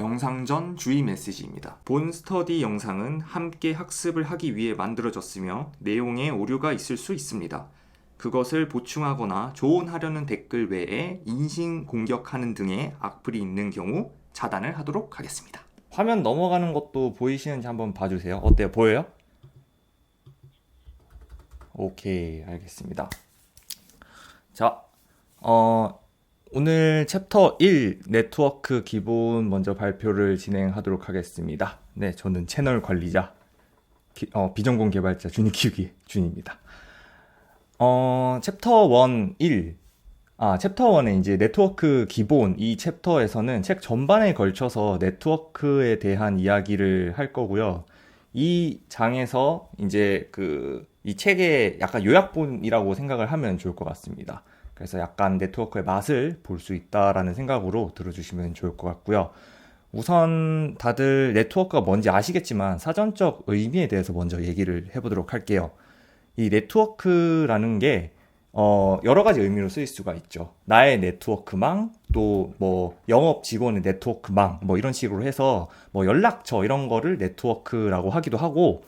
영상 전 주의 메시지입니다. 본 스터디 영상은 함께 학습을 하기 위해 만들어졌으며 내용에 오류가 있을 수 있습니다. 그것을 보충하거나 조언하려는 댓글 외에 인신 공격하는 등의 악플이 있는 경우 차단을 하도록 하겠습니다. 화면 넘어가는 것도 보이시는지 한번 봐주세요. 어때요? 보여요? 오케이, 알겠습니다. 자, 오늘 챕터 1 네트워크 기본 먼저 발표를 진행하도록 하겠습니다. 네, 저는 채널 관리자, 비전공 개발자 준이 키우기 준입니다. 챕터 1에 이제 네트워크 기본 이 챕터에서는 책 전반에 걸쳐서 네트워크에 대한 이야기를 할 거고요. 이 장에서 이제 이 책의 약간 요약본이라고 생각을 하면 좋을 것 같습니다. 그래서 약간 네트워크의 맛을 볼 수 있다라는 생각으로 들어주시면 좋을 것 같고요. 우선 다들 네트워크가 뭔지 아시겠지만 사전적 의미에 대해서 먼저 얘기를 해보도록 할게요. 이 네트워크라는 게 여러 가지 의미로 쓰일 수가 있죠. 나의 네트워크망, 또 뭐 영업 직원의 네트워크망, 뭐 이런 식으로 해서 뭐 연락처 이런 거를 네트워크라고 하기도 하고,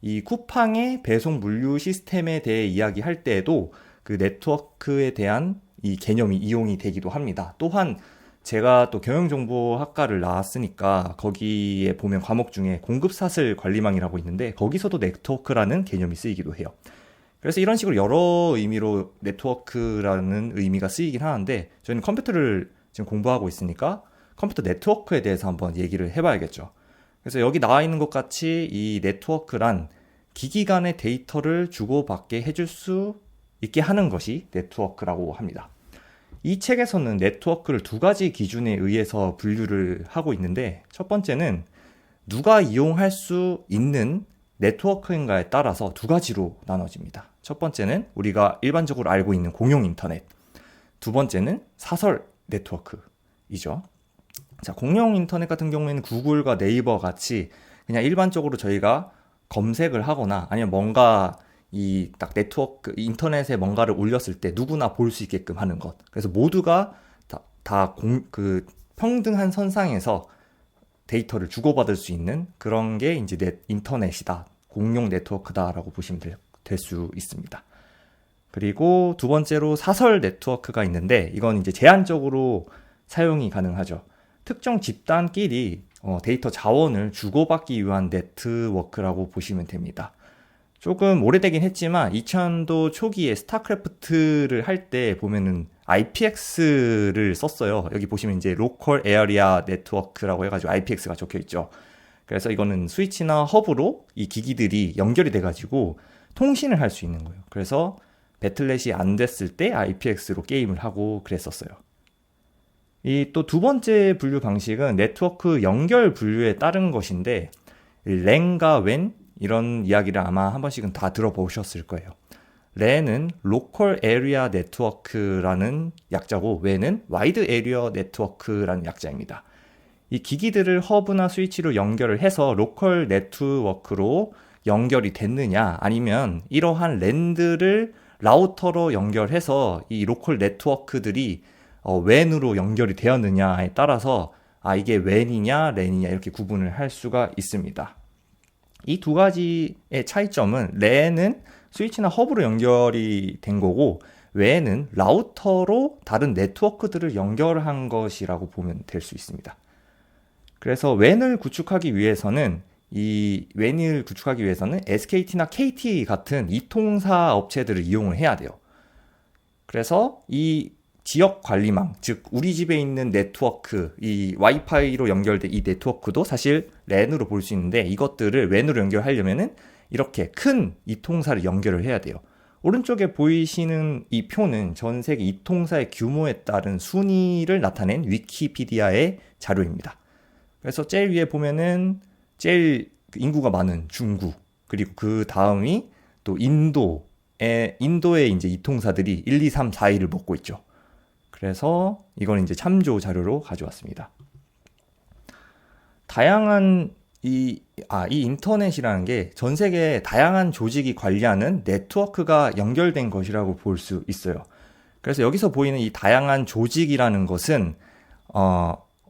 이 쿠팡의 배송 물류 시스템에 대해 이야기할 때에도 그 네트워크에 대한 이 개념이 이용이 되기도 합니다. 또한 제가 또 경영정보학과를 나왔으니까 거기에 보면 과목 중에 공급사슬 관리망이라고 있는데 거기서도 네트워크라는 개념이 쓰이기도 해요. 그래서 이런 식으로 여러 의미로 네트워크라는 의미가 쓰이긴 하는데 저희는 컴퓨터를 지금 공부하고 있으니까 컴퓨터 네트워크에 대해서 한번 얘기를 해봐야겠죠. 그래서 여기 나와 있는 것 같이 이 네트워크란 기기 간의 데이터를 주고받게 해줄 수 있게 하는 것이 네트워크라고 합니다. 이 책에서는 네트워크를 두 가지 기준에 의해서 분류를 하고 있는데, 첫 번째는 누가 이용할 수 있는 네트워크인가에 따라서 두 가지로 나눠집니다. 첫 번째는 우리가 일반적으로 알고 있는 공용 인터넷, 두 번째는 사설 네트워크이죠. 자, 공용 인터넷 같은 경우에는 구글과 네이버 같이 그냥 일반적으로 저희가 검색을 하거나 아니면 뭔가 이 딱 네트워크 인터넷에 뭔가를 올렸을 때 누구나 볼 수 있게끔 하는 것. 그래서 모두가 평등한 선상에서 데이터를 주고받을 수 있는 그런 게 이제 인터넷이다. 공용 네트워크다라고 보시면 될 수 있습니다. 그리고 두 번째로 사설 네트워크가 있는데 이건 이제 제한적으로 사용이 가능하죠. 특정 집단끼리 데이터 자원을 주고받기 위한 네트워크라고 보시면 됩니다. 조금 오래되긴 했지만 2000도 초기에 스타크래프트를 할 때 보면은 IPX를 썼어요. 여기 보시면 이제 로컬 에어리아 네트워크라고 해가지고 IPX가 적혀 있죠. 그래서 이거는 스위치나 허브로 이 기기들이 연결이 돼가지고 통신을 할 수 있는 거예요. 그래서 배틀넷이 안 됐을 때 IPX로 게임을 하고 그랬었어요. 이 또 두 번째 분류 방식은 네트워크 연결 분류에 따른 것인데 랜과 웬 이런 이야기를 아마 한 번씩은 다 들어보셨을 거예요. 랜은 로컬 에리아 네트워크라는 약자고 웬은 와이드 에리어 네트워크라는 약자입니다. 이 기기들을 허브나 스위치로 연결을 해서 로컬 네트워크로 연결이 됐느냐 아니면 이러한 랜들을 라우터로 연결해서 이 로컬 네트워크들이 웬으로 연결이 되었느냐에 따라서 이게 웬이냐 랜이냐 이렇게 구분을 할 수가 있습니다. 이 두 가지의 차이점은 랜은 스위치나 허브로 연결이 된 거고 웬은 라우터로 다른 네트워크들을 연결한 것이라고 보면 될 수 있습니다. 그래서 웬을 구축하기 위해서는 SKT나 KT 같은 이통사 업체들을 이용을 해야 돼요. 그래서 이 지역 관리망, 즉 우리 집에 있는 네트워크, 이 와이파이로 연결된 이 네트워크도 사실 랜으로 볼 수 있는데 이것들을 웬으로 연결하려면은 이렇게 큰 이통사를 연결을 해야 돼요. 오른쪽에 보이시는 이 표는 전 세계 이통사의 규모에 따른 순위를 나타낸 위키피디아의 자료입니다. 그래서 제일 위에 보면은 제일 인구가 많은 중국, 그리고 그 다음이 또 인도의 이제 이통사들이 1, 2, 3, 4위를 먹고 있죠. 그래서 이건 이제 참조 자료로 가져왔습니다. 다양한 이 인터넷이라는 게 전 세계 다양한 조직이 관리하는 네트워크가 연결된 것이라고 볼 수 있어요. 그래서 여기서 보이는 이 다양한 조직이라는 것은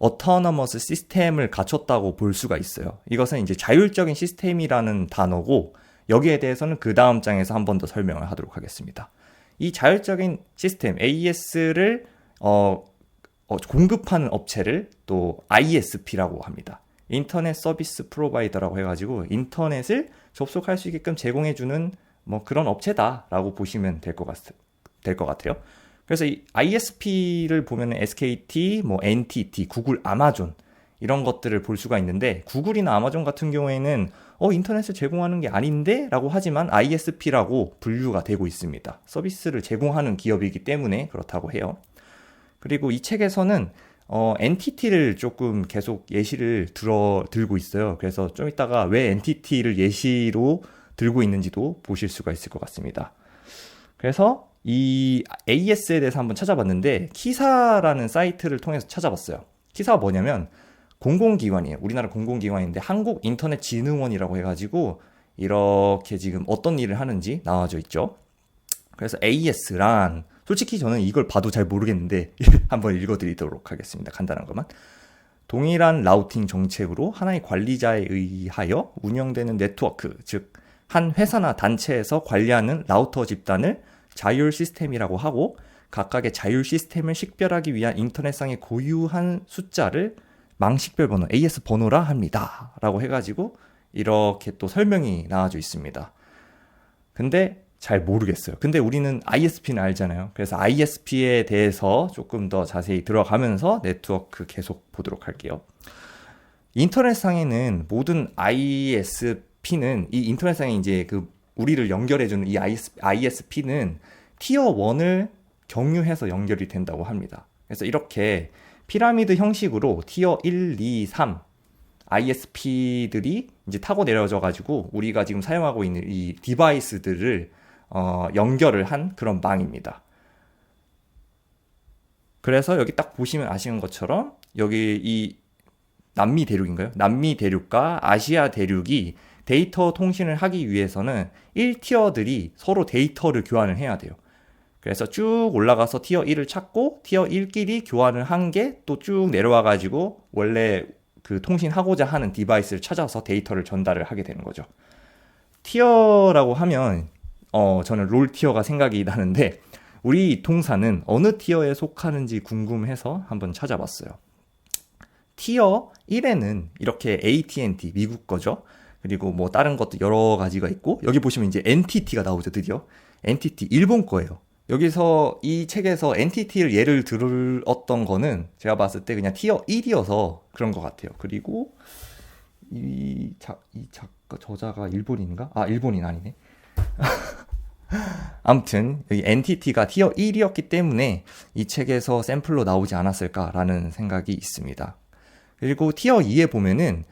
autonomous 시스템을 갖췄다고 볼 수가 있어요. 이것은 이제 자율적인 시스템이라는 단어고 여기에 대해서는 그 다음 장에서 한 번 더 설명을 하도록 하겠습니다. 이 자율적인 시스템 AES를 공급하는 업체를 또 ISP라고 합니다. 인터넷 서비스 프로바이더라고 해가지고 인터넷을 접속할 수 있게끔 제공해주는 뭐 그런 업체다라고 보시면 될 것 같아요. 그래서 이 ISP를 보면 SKT, 뭐 NTT, 구글, 아마존 이런 것들을 볼 수가 있는데 구글이나 아마존 같은 경우에는 인터넷을 제공하는 게 아닌데? 라고 하지만 ISP라고 분류가 되고 있습니다. 서비스를 제공하는 기업이기 때문에 그렇다고 해요. 그리고 이 책에서는 NTT를 조금 계속 예시를 들고 있어요. 그래서 좀 이따가 왜 NTT를 예시로 들고 있는지도 보실 수가 있을 것 같습니다. 그래서 이 AES에 대해서 한번 찾아봤는데 키사라는 사이트를 통해서 찾아봤어요. 키사가 뭐냐면 공공기관이에요. 우리나라 공공기관인데 한국인터넷진흥원이라고 해가지고 이렇게 지금 어떤 일을 하는지 나와져 있죠. 그래서 AES란 솔직히 저는 이걸 봐도 잘 모르겠는데 한번 읽어드리도록 하겠습니다. 간단한 것만. 동일한 라우팅 정책으로 하나의 관리자에 의하여 운영되는 네트워크, 즉 한 회사나 단체에서 관리하는 라우터 집단을 자율 시스템이라고 하고 각각의 자율 시스템을 식별하기 위한 인터넷상의 고유한 숫자를 망식별 번호, AS 번호라 합니다. 라고 해가지고 이렇게 또 설명이 나와져 있습니다. 근데 잘 모르겠어요. 근데 우리는 ISP는 알잖아요. 그래서 ISP에 대해서 조금 더 자세히 들어가면서 네트워크 계속 보도록 할게요. 인터넷상에는 모든 ISP는 이 인터넷상에 이제 우리를 연결해주는 이 ISP는 티어 1을 경유해서 연결이 된다고 합니다. 그래서 이렇게 피라미드 형식으로 티어 1, 2, 3 ISP들이 이제 타고 내려져 가지고 우리가 지금 사용하고 있는 이 디바이스들을 연결을 한 그런 망입니다. 그래서 여기 딱 보시면 아시는 것처럼 여기 이 남미 대륙인가요? 남미 대륙과 아시아 대륙이 데이터 통신을 하기 위해서는 1티어들이 서로 데이터를 교환을 해야 돼요. 그래서 쭉 올라가서 티어 1을 찾고 티어 1끼리 교환을 한 게 또 쭉 내려와 가지고 원래 그 통신하고자 하는 디바이스를 찾아서 데이터를 전달을 하게 되는 거죠. 티어라고 하면 저는 롤 티어가 생각이 나는데 우리 동사는 어느 티어에 속하는지 궁금해서 한번 찾아봤어요. 티어 1에는 이렇게 AT&T 미국 거죠. 그리고 뭐 다른 것도 여러 가지가 있고 여기 보시면 이제 NTT가 나오죠. 드디어 NTT 일본 거예요. 여기서 이 책에서 NTT를 예를 들었던 거는 제가 봤을 때 그냥 티어 1이어서 그런 것 같아요. 그리고 이 작가 저자가 일본인가? 아 일본인 아니네. 아무튼 여기 NTT가 티어 1이었기 때문에 이 책에서 샘플로 나오지 않았을까라는 생각이 있습니다. 그리고 티어 2에 보면은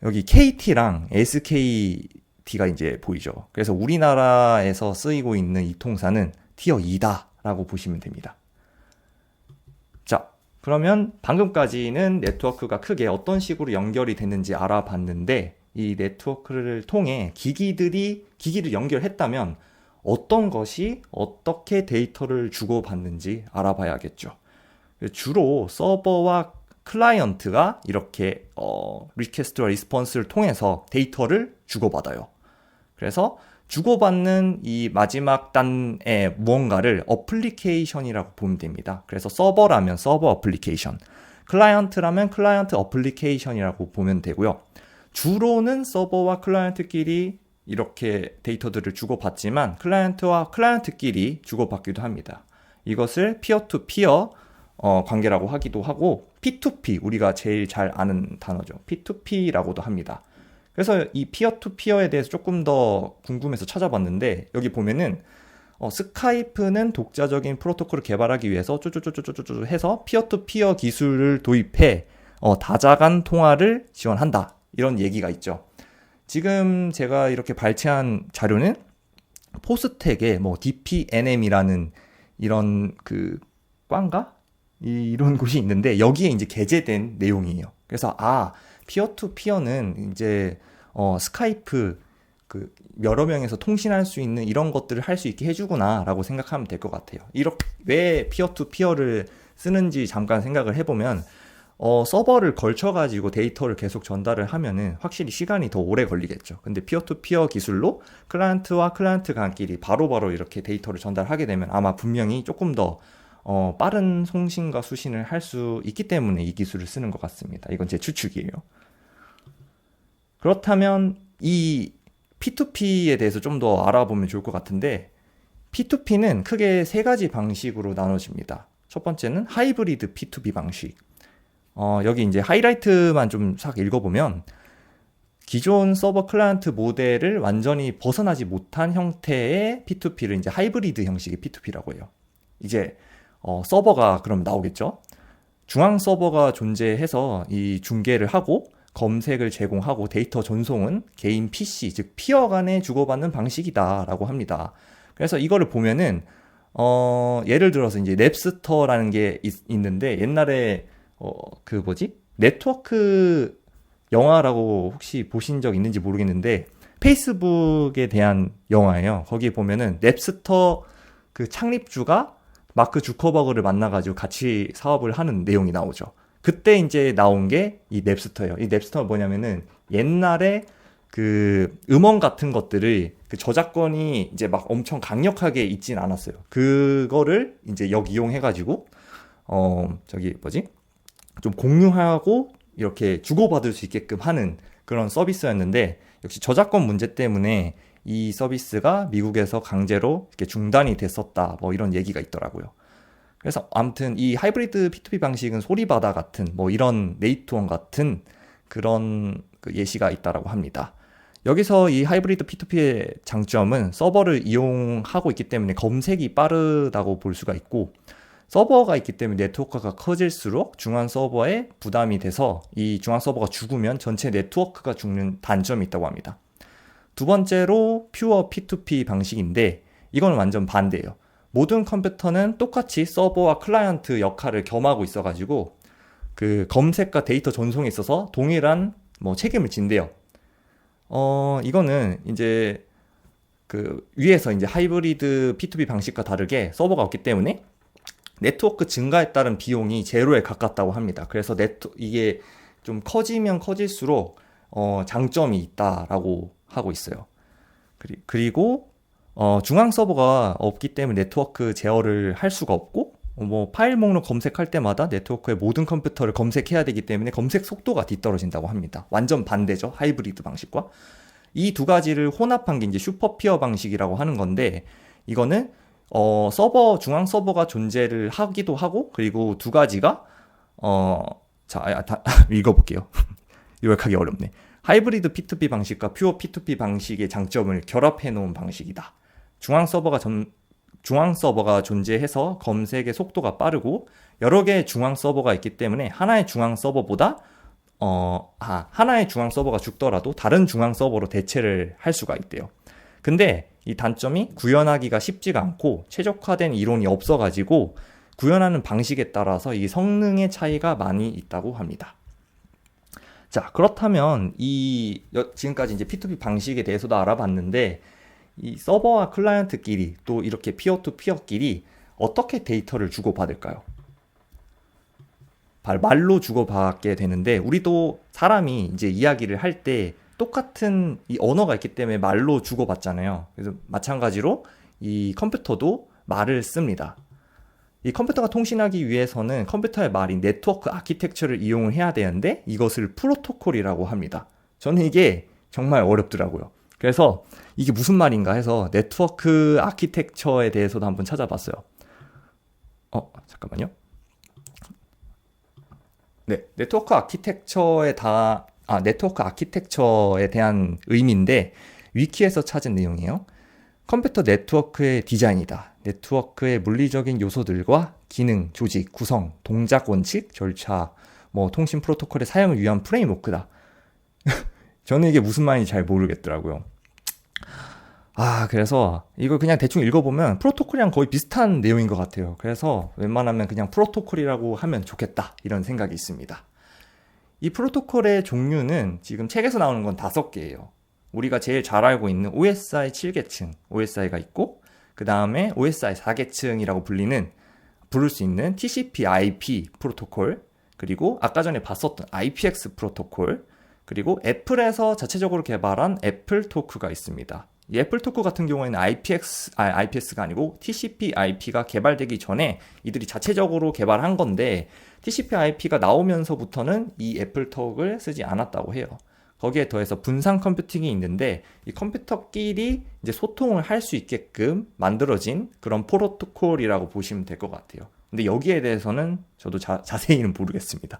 여기 KT랑 SKT가 이제 보이죠. 그래서 우리나라에서 쓰이고 있는 이 통사는 티어 2다라고 보시면 됩니다. 자, 그러면 방금까지는 네트워크가 크게 어떤 식으로 연결이 됐는지 알아봤는데 이 네트워크를 통해 기기를 연결했다면 어떤 것이 어떻게 데이터를 주고받는지 알아봐야겠죠. 주로 서버와 클라이언트가 이렇게 리퀘스트와 리스폰스를 통해서 데이터를 주고받아요. 그래서 주고받는 이 마지막 단의 무언가를 어플리케이션이라고 보면 됩니다. 그래서 서버라면 서버 어플리케이션, 클라이언트라면 클라이언트 어플리케이션이라고 보면 되고요. 주로는 서버와 클라이언트끼리 이렇게 데이터들을 주고받지만 클라이언트와 클라이언트끼리 주고받기도 합니다. 이것을 피어 투 피어 관계라고 하기도 하고 P2P 우리가 제일 잘 아는 단어죠. P2P라고도 합니다. 그래서 이 피어 투 피어에 대해서 조금 더 궁금해서 찾아봤는데 여기 보면은 스카이프는 독자적인 프로토콜을 개발하기 위해서 쪼쪼쪼쪼쪼쪼 해서 피어 투 피어 기술을 도입해 다자간 통화를 지원한다. 이런 얘기가 있죠. 지금 제가 이렇게 발췌한 자료는 포스텍의 뭐 DPNM이라는 이런 꽝가? 이런 곳이 있는데 여기에 이제 게재된 내용이에요. 그래서 피어 투 피어는 이제 스카이프 여러 명에서 통신할 수 있는 이런 것들을 할 수 있게 해주구나라고 생각하면 될 것 같아요. 왜 피어 투 피어를 쓰는지 잠깐 생각을 해보면 서버를 걸쳐가지고 데이터를 계속 전달을 하면은 확실히 시간이 더 오래 걸리겠죠. 근데 피어투피어 기술로 클라이언트와 클라이언트 간끼리 바로바로 이렇게 데이터를 전달하게 되면 아마 분명히 조금 더 빠른 송신과 수신을 할 수 있기 때문에 이 기술을 쓰는 것 같습니다. 이건 제 추측이에요. 그렇다면 이 P2P에 대해서 좀 더 알아보면 좋을 것 같은데, P2P는 크게 세 가지 방식으로 나눠집니다. 첫 번째는 하이브리드 P2P 방식. 여기 이제 하이라이트만 좀 싹 읽어보면, 기존 서버 클라이언트 모델을 완전히 벗어나지 못한 형태의 P2P를 이제 하이브리드 형식의 P2P라고 해요. 이제 서버가 그럼 나오겠죠. 중앙 서버가 존재해서 이 중계를 하고 검색을 제공하고 데이터 전송은 개인 PC, 즉 피어 간에 주고받는 방식이다라고 합니다. 그래서 이거를 보면은 예를 들어서 이제 랩스터라는 게 있는데, 옛날에 그 뭐지? 네트워크 영화라고 혹시 보신 적 있는지 모르겠는데, 페이스북에 대한 영화예요. 거기에 보면은 랩스터 그 창립주가 마크 주커버그를 만나가지고 같이 사업을 하는 내용이 나오죠. 그때 이제 나온 게 이 냅스터예요. 이 냅스터가 뭐냐면은 옛날에 그 음원 같은 것들을 그 저작권이 이제 막 엄청 강력하게 있진 않았어요. 그거를 이제 역이용해가지고 저기 뭐지? 좀 공유하고 이렇게 주고받을 수 있게끔 하는 그런 서비스였는데, 역시 저작권 문제 때문에 이 서비스가 미국에서 강제로 이렇게 중단이 됐었다, 뭐 이런 얘기가 있더라고요. 그래서 아무튼 이 하이브리드 P2P 방식은 소리바다 같은 뭐 이런 네이트원 같은 그런 그 예시가 있다라고 합니다. 여기서 이 하이브리드 P2P의 장점은 서버를 이용하고 있기 때문에 검색이 빠르다고 볼 수가 있고, 서버가 있기 때문에 네트워크가 커질수록 중앙 서버에 부담이 돼서 이 중앙 서버가 죽으면 전체 네트워크가 죽는 단점이 있다고 합니다. 두 번째로 퓨어 P2P 방식인데, 이건 완전 반대예요. 모든 컴퓨터는 똑같이 서버와 클라이언트 역할을 겸하고 있어가지고 그 검색과 데이터 전송에 있어서 동일한 뭐 책임을 진대요. 이거는 이제 그 위에서 이제 하이브리드 P2P 방식과 다르게 서버가 없기 때문에 네트워크 증가에 따른 비용이 제로에 가깝다고 합니다. 그래서 이게 좀 커지면 커질수록 장점이 있다라고 하고 있어요. 그리고 중앙 서버가 없기 때문에 네트워크 제어를 할 수가 없고, 뭐 파일 목록 검색할 때마다 네트워크의 모든 컴퓨터를 검색해야 되기 때문에 검색 속도가 뒤떨어진다고 합니다. 완전 반대죠, 하이브리드 방식과. 이 두 가지를 혼합한 게 이제 슈퍼피어 방식이라고 하는 건데, 이거는 중앙 서버가 존재를 하기도 하고, 그리고 두 가지가 읽어볼게요. 요약하기 어렵네. 하이브리드 P2P 방식과 퓨어 P2P 방식의 장점을 결합해 놓은 방식이다. 중앙 서버가 존재해서 검색의 속도가 빠르고, 여러 개의 중앙 서버가 있기 때문에 하나의 중앙 서버보다 하나의 중앙 서버가 죽더라도 다른 중앙 서버로 대체를 할 수가 있대요. 근데 이 단점이 구현하기가 쉽지가 않고 최적화된 이론이 없어가지고 구현하는 방식에 따라서 이 성능의 차이가 많이 있다고 합니다. 자, 그렇다면 지금까지 이제 P2P 방식에 대해서도 알아봤는데, 이 서버와 클라이언트끼리 또 이렇게 피어 투 피어끼리 어떻게 데이터를 주고받을까요? 말로 주고받게 되는데, 우리도 사람이 이제 이야기를 할 때 똑같은 이 언어가 있기 때문에 말로 주고받잖아요. 그래서 마찬가지로 이 컴퓨터도 말을 씁니다. 이 컴퓨터가 통신하기 위해서는 컴퓨터의 말인 네트워크 아키텍처를 이용을 해야 되는데, 이것을 프로토콜이라고 합니다. 저는 이게 정말 어렵더라고요. 그래서 이게 무슨 말인가 해서 네트워크 아키텍처에 대해서도 한번 찾아봤어요. 잠깐만요. 네, 네트워크 아키텍처에 대한 의미인데, 위키에서 찾은 내용이에요. 컴퓨터 네트워크의 디자인이다. 네트워크의 물리적인 요소들과 기능, 조직, 구성, 동작 원칙, 절차, 통신 프로토콜의 사용을 위한 프레임워크다. 저는 이게 무슨 말인지 잘 모르겠더라고요. 그래서 이거 그냥 대충 읽어보면 프로토콜이랑 거의 비슷한 내용인 것 같아요. 그래서 웬만하면 그냥 프로토콜이라고 하면 좋겠다, 이런 생각이 있습니다. 이 프로토콜의 종류는 지금 책에서 나오는 건 5개예요. 우리가 제일 잘 알고 있는 OSI 7계층, OSI가 있고, 그 다음에 OSI 4계층이라고 부를 수 있는 TCP/IP 프로토콜, 그리고 아까 전에 봤었던 IPX 프로토콜, 그리고 애플에서 자체적으로 개발한 애플 토크가 있습니다. 이 애플 토크 같은 경우에는 IPS가 아니고 TCP/IP가 개발되기 전에 이들이 자체적으로 개발한 건데, TCP/IP가 나오면서부터는 이 애플 토크를 쓰지 않았다고 해요. 거기에 더해서 분산 컴퓨팅이 있는데, 이 컴퓨터끼리 이제 소통을 할 수 있게끔 만들어진 그런 프로토콜이라고 보시면 될 것 같아요. 근데 여기에 대해서는 저도 자세히는 모르겠습니다.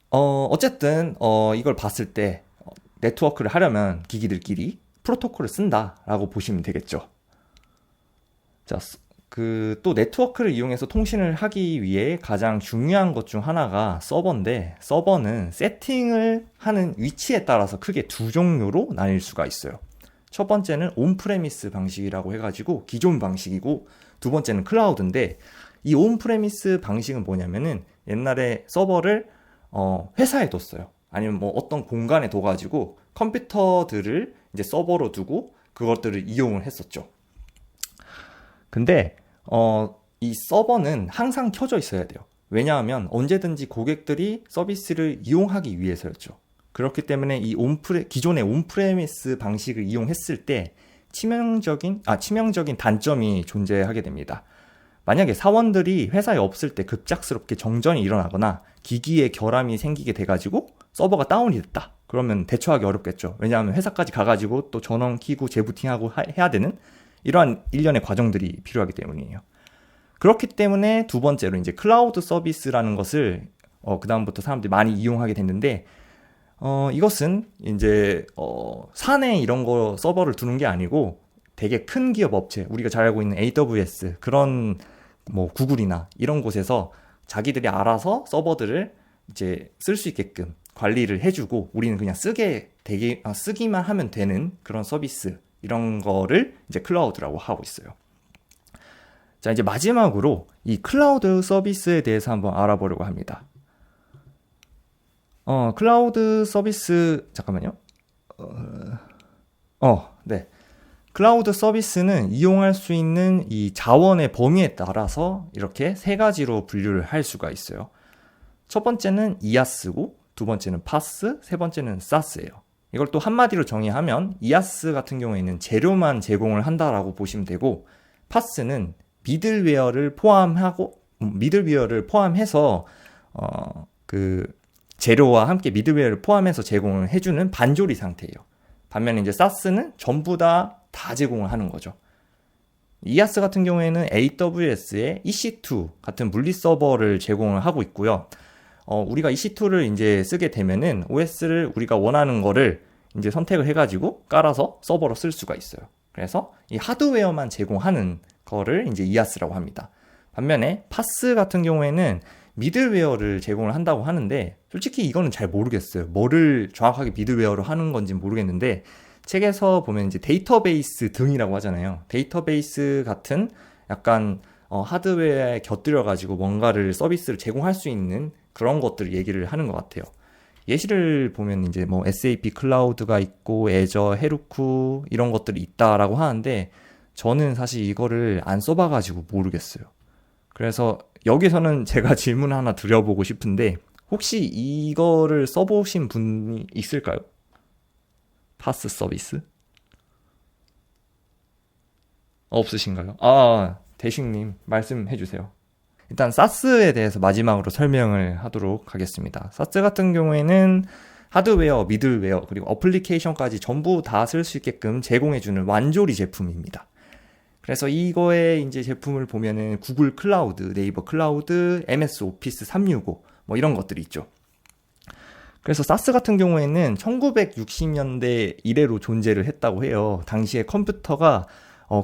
어쨌든 이걸 봤을 때 네트워크를 하려면 기기들끼리 프로토콜을 쓴다라고 보시면 되겠죠. 자, 또 네트워크를 이용해서 통신을 하기 위해 가장 중요한 것 중 하나가 서버인데, 서버는 세팅을 하는 위치에 따라서 크게 두 종류로 나뉠 수가 있어요. 첫 번째는 온프레미스 방식이라고 해가지고 기존 방식이고, 두 번째는 클라우드인데, 이 온프레미스 방식은 뭐냐면은 옛날에 서버를 회사에 뒀어요. 아니면 뭐 어떤 공간에 둬가지고 컴퓨터들을 이제 서버로 두고 그것들을 이용을 했었죠. 근데 이 서버는 항상 켜져 있어야 돼요. 왜냐하면 언제든지 고객들이 서비스를 이용하기 위해서였죠. 그렇기 때문에 이 기존의 온프레미스 방식을 이용했을 때 치명적인 단점이 존재하게 됩니다. 만약에 사원들이 회사에 없을 때 급작스럽게 정전이 일어나거나 기기에 결함이 생기게 돼가지고 서버가 다운이 됐다. 그러면 대처하기 어렵겠죠. 왜냐하면 회사까지 가가지고 또 전원 키고 재부팅하고 해야 되는 이러한 일련의 과정들이 필요하기 때문이에요. 그렇기 때문에 두 번째로 이제 클라우드 서비스라는 것을 그다음부터 사람들이 많이 이용하게 됐는데, 이것은 이제 사내 이런 거 서버를 두는 게 아니고 되게 큰 기업 업체, 우리가 잘 알고 있는 AWS, 그런 뭐 구글이나 이런 곳에서 자기들이 알아서 서버들을 이제 쓸 수 있게끔 관리를 해주고, 우리는 그냥 쓰기만 하면 되는 그런 서비스, 이런 거를 이제 클라우드라고 하고 있어요. 자, 이제 마지막으로 이 클라우드 서비스에 대해서 한번 알아보려고 합니다. 클라우드 서비스, 잠깐만요. 네. 클라우드 서비스는 이용할 수 있는 이 자원의 범위에 따라서 이렇게 세 가지로 분류를 할 수가 있어요. 첫 번째는 IaaS고, 두 번째는 PaaS, 세 번째는 SaaS예요. 이걸 또 한마디로 정의하면 IaaS 같은 경우에는 재료만 제공을 한다라고 보시면 되고, PaaS는 미들웨어를 포함해서 그 재료와 함께 미들웨어를 포함해서 제공을 해주는 반조리 상태예요. 반면에 이제 SaaS는 전부 다 제공을 하는 거죠. IaaS 같은 경우에는 AWS의 EC2 같은 물리 서버를 제공을 하고 있고요. 우리가 EC2를 이제 쓰게 되면은 OS를 우리가 원하는 거를 이제 선택을 해가지고 깔아서 서버로 쓸 수가 있어요. 그래서 이 하드웨어만 제공하는 거를 이제 IaaS라고 합니다. 반면에 PaaS 같은 경우에는 미들웨어를 제공을 한다고 하는데, 솔직히 이거는 잘 모르겠어요. 뭐를 정확하게 미들웨어로 하는 건지 모르겠는데, 책에서 보면 이제 데이터베이스 등이라고 하잖아요. 데이터베이스 같은 약간 하드웨어에 곁들여가지고 뭔가를 서비스를 제공할 수 있는 그런 것들을 얘기를 하는 것 같아요. 예시를 보면 이제 뭐 SAP 클라우드가 있고 애저, 헤루쿠 이런 것들이 있다라고 하는데, 저는 사실 이거를 안 써봐가지고 모르겠어요. 그래서 여기서는 제가 질문 하나 드려보고 싶은데, 혹시 이거를 써보신 분이 있을까요? 파스 서비스? 없으신가요? 대식님 말씀해 주세요. 일단 SaaS에 대해서 마지막으로 설명을 하도록 하겠습니다. SaaS 같은 경우에는 하드웨어, 미들웨어, 그리고 어플리케이션까지 전부 다 쓸 수 있게끔 제공해주는 완조리 제품입니다. 그래서 이거의 이제 제품을 보면은 구글 클라우드, 네이버 클라우드, MS 오피스 365 뭐 이런 것들이 있죠. 그래서 SaaS 같은 경우에는 1960년대 이래로 존재를 했다고 해요. 당시에 컴퓨터가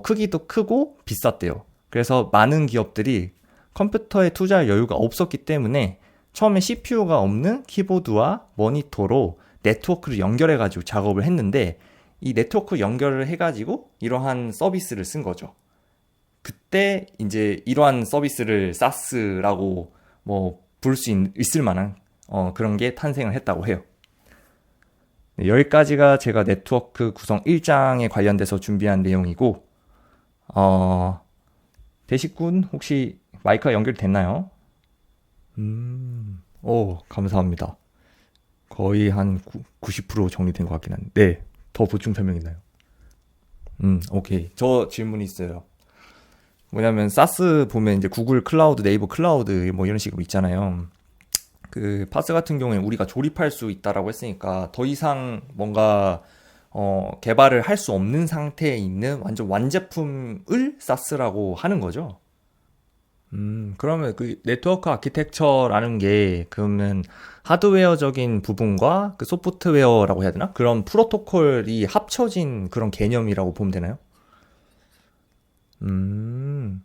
크기도 크고 비쌌대요. 그래서 많은 기업들이 컴퓨터에 투자할 여유가 없었기 때문에 처음에 CPU가 없는 키보드와 모니터로 네트워크를 연결해가지고 작업을 했는데, 이 네트워크 연결을 해가지고 이러한 서비스를 쓴 거죠. 그때 이제 이러한 서비스를 SaaS라고 뭐 부를 수 있을 만한 그런 게 탄생을 했다고 해요. 네, 여기까지가 제가 네트워크 구성 1장에 관련돼서 준비한 내용이고, 대식군 혹시 마이크가 연결됐나요? 오, 감사합니다. 거의 한 90% 정리된 것 같긴 한데. 네, 더 보충 설명 있나요? 오케이. 저 질문이 있어요. 뭐냐면, 사스 보면 이제 구글 클라우드, 네이버 클라우드 뭐 이런 식으로 있잖아요. 그 파스 같은 경우에 우리가 조립할 수 있다라고 했으니까 더 이상 뭔가 개발을 할 수 없는 상태에 있는 완전 완제품을 사스라고 하는 거죠. 그러면 그 네트워크 아키텍처라는 게 그러면 하드웨어적인 부분과 그 소프트웨어라고 해야 되나? 그런 프로토콜이 합쳐진 그런 개념이라고 보면 되나요? 음,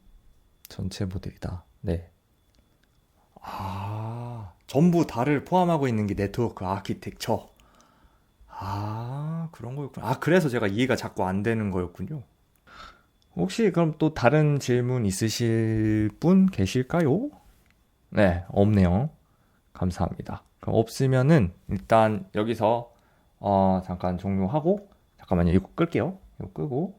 전체 모델이다. 네. 아, 전부 다를 포함하고 있는 게 네트워크 아키텍처. 아, 그런 거였구나. 아, 그래서 제가 이해가 자꾸 안 되는 거였군요. 혹시 그럼 또 다른 질문 있으실 분 계실까요? 네, 없네요. 감사합니다. 그럼 없으면은 일단 여기서 잠깐 종료하고 잠깐만요. 이거 끌게요. 이거 끄고